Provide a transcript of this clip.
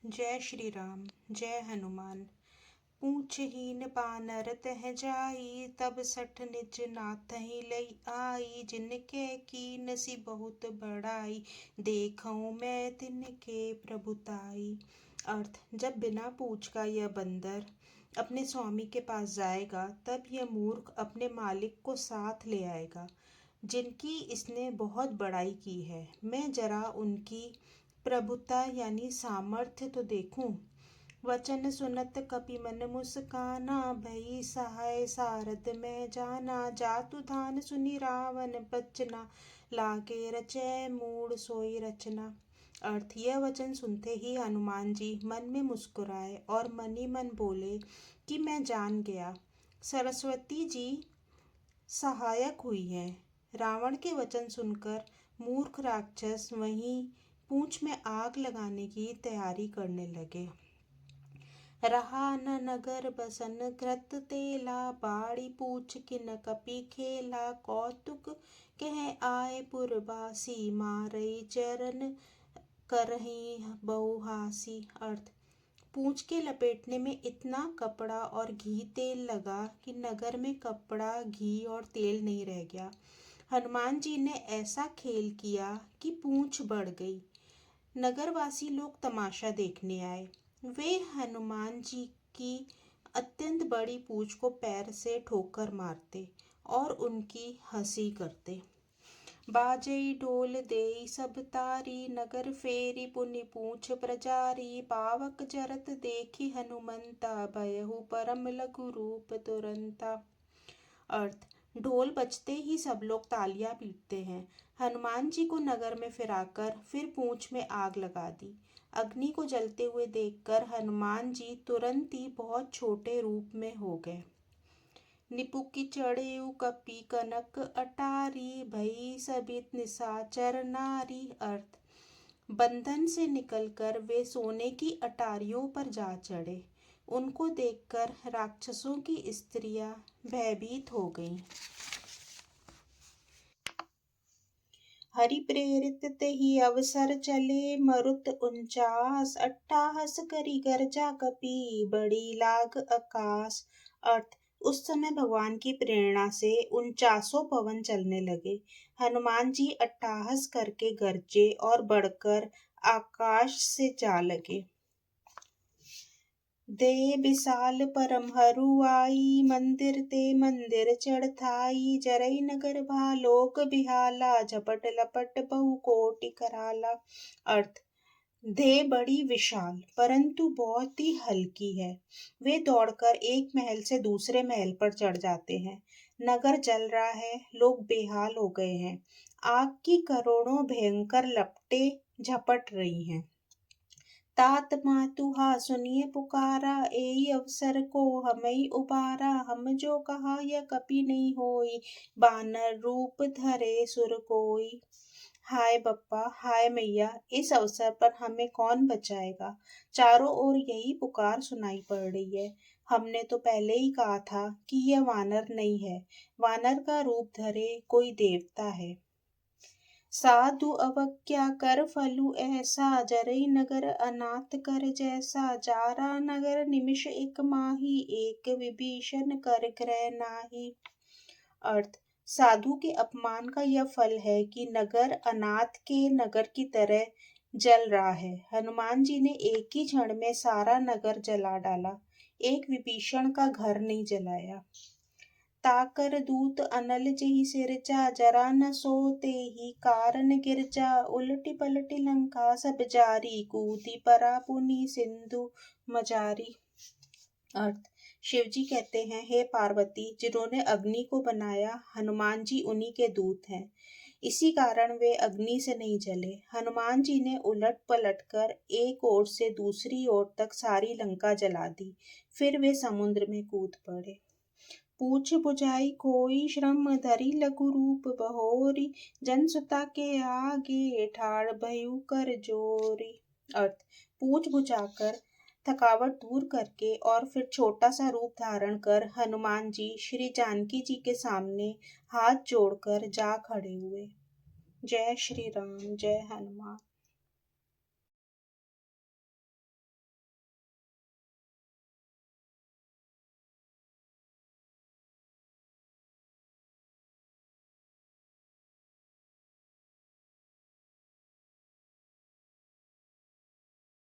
जय श्री राम। जय हनुमान। पूछहीन बानर तह जाई, तब सठ निज नाथहि लई आई। जिनके कीन सी बहुत बड़ाई, देखऊं मैं तिनके प्रभुताई। अर्थ, जब बिना पूछ का यह बंदर अपने स्वामी के पास जाएगा, तब यह मूर्ख अपने मालिक को साथ ले आएगा, जिनकी इसने बहुत बड़ाई की है। मैं जरा उनकी प्रभुता यानी सामर्थ्य तो देखूं। वचन सुनत कपि मन मुस्काना, भई सहाय सारद में जाना। जातु धान सुनि रावण बचना, लागे रचै मूढ़ सोई रचना। अर्थ, यह वचन सुनते ही हनुमान जी मन में मुस्कुराए और मन ही मन बोले कि मैं जान गया, सरस्वती जी सहायक हुई है। रावण के वचन सुनकर मूर्ख राक्षस वहीं पूंछ में आग लगाने की तैयारी करने लगे। रहा न नगर बसन कृत तेला, बाड़ी पूछ किन कपि खेला। कौतुक कह आए पुरबासी, मारई चरण करही बहुहासी। अर्थ, पूंछ के लपेटने में इतना कपड़ा और घी तेल लगा कि नगर में कपड़ा, घी और तेल नहीं रह गया। हनुमान जी ने ऐसा खेल किया कि पूंछ बढ़ गई। नगरवासी लोग तमाशा देखने आए। वे हनुमान जी की अत्यंत बड़ी पूंछ को पैर से ठोकर मारते और उनकी हंसी करते। बाजई ढोल देई सब तारी, नगर फेरी पुनि पूछ प्रजारी। पावक जरत देखी हनुमंता, भयहु परम लघु रूप तुरंता। अर्थ, ढोल बजते ही सब लोग तालियां पीटते हैं। हनुमान जी को नगर में फिराकर फिर पूंछ में आग लगा दी। अग्नि को जलते हुए देखकर हनुमान जी तुरंत ही बहुत छोटे रूप में हो गए। निपुकी चढ़ेउ कपि कनक अटारी, भई सबित निशाचर नारी। अर्थ, बंधन से निकलकर वे सोने की अटारियों पर जा चढ़े। उनको देखकर राक्षसों की स्त्रियां भयभीत हो गईं। हरि प्रेरित तेहि अवसर चले, मरुत 49 अट्ठाहस करी गर्जा कपि, बड़ी लाग आकाश। अर्थ, उस समय भगवान की प्रेरणा से 49 पवन चलने लगे। हनुमान जी अट्ठाहस करके गरजे और बढ़कर आकाश से जा लगे। दे विशाल परम हरुआई, मंदिर ते मंदिर चढ़थाई। जरई नगर भालोक बिहाला, झपट लपट बहु कोटि कराला। अर्थ, दे बड़ी विशाल परंतु बहुत ही हल्की है। वे दौड़कर एक महल से दूसरे महल पर चढ़ जाते हैं। नगर जल रहा है, लोग बेहाल हो गए हैं। आग की करोड़ों भयंकर लपटें झपट रही हैं। तात मातु हा सुनिए पुकारा, एई अवसर को हमई उबारा। हम जो कहा यह कपि नहीं होई, बानर रूप धरे सुर कोई। हाय बप्पा, हाय मैया, इस अवसर पर हमें कौन बचाएगा। चारों ओर यही पुकार सुनाई पड़ रही है। हमने तो पहले ही कहा था कि यह वानर नहीं है, वानर का रूप धरे कोई देवता है। साधु अवज्ञा कर फलु ऐसा, जरई नगर अनाथ कर जैसा। जारा नगर निमिष एक माही, एक विभीषण कर ग्रह नाही। अर्थ, साधु के अपमान का यह फल है कि नगर अनाथ के नगर की तरह जल रहा है। हनुमान जी ने एक ही क्षण में सारा नगर जला डाला, एक विभीषण का घर नहीं जलाया। ताकर दूत अनल जेहि सिरजा, जरा न सोते ही कारण गिरजा। उलटी पलटी लंका सब जारी, कूदी परा पुनि सिंधु मजारी। अर्थ, शिवजी कहते हैं, हे पार्वती, जिन्होंने अग्नि को बनाया, हनुमान जी उन्हीं के दूत हैं। इसी कारण वे अग्नि से नहीं जले। हनुमान जी ने उलट पलट कर एक ओर से दूसरी ओर तक सारी लंका जला दी। फिर वे समुद्र में कूद पड़े। पूछ बुझाई कोई श्रम, धरि लघु रूप बहोरी। जन सुता के आगे ठाड़ भयउ कर जोरी। अर्थ, पूछ बुझाकर थकावट दूर करके और फिर छोटा सा रूप धारण कर हनुमान जी श्री जानकी जी के सामने हाथ जोड़कर जा खड़े हुए। जय श्री राम। जय हनुमान।